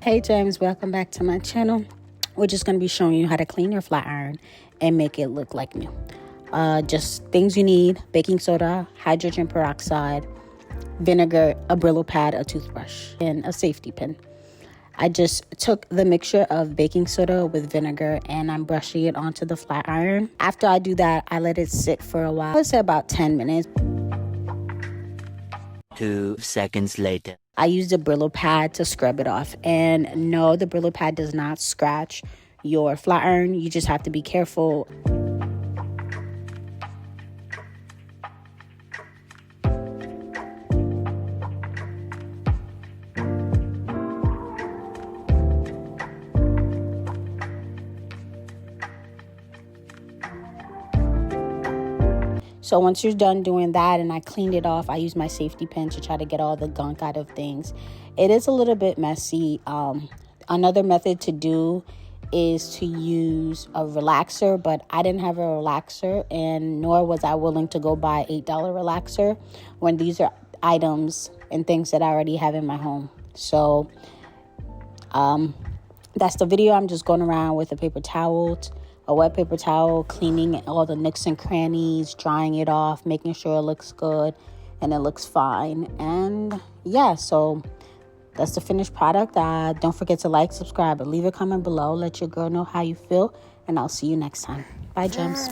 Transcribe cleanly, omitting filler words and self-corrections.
Hey James, welcome back to my channel. We're just going to be showing you how to clean your flat iron and make it look like new. Just things you need: baking soda, hydrogen peroxide, vinegar, a Brillo pad, a toothbrush, and a safety pin. I just took the mixture of baking soda with vinegar and I'm brushing it onto the flat iron. After I do that, I let it sit for a while. I would say about 10 minutes. 2 seconds later. I used a Brillo pad to scrub it off. And no, the Brillo pad does not scratch your flat iron. You just have to be careful. So once you're done doing that and I cleaned it off, I used my safety pin to try to get all the gunk out of things. It is a little bit messy. Another method to do is to use a relaxer, but I didn't have a relaxer and nor was I willing to go buy $8 relaxer when these are items and things that I already have in my home. So that's the video. I'm just going around with a wet paper towel, cleaning all the nooks and crannies, drying it off, making sure it looks good and it looks fine. And yeah, so that's the finished product. Don't forget to like, subscribe, and leave a comment below. Let your girl know how you feel, and I'll see you next time. Bye, Gems.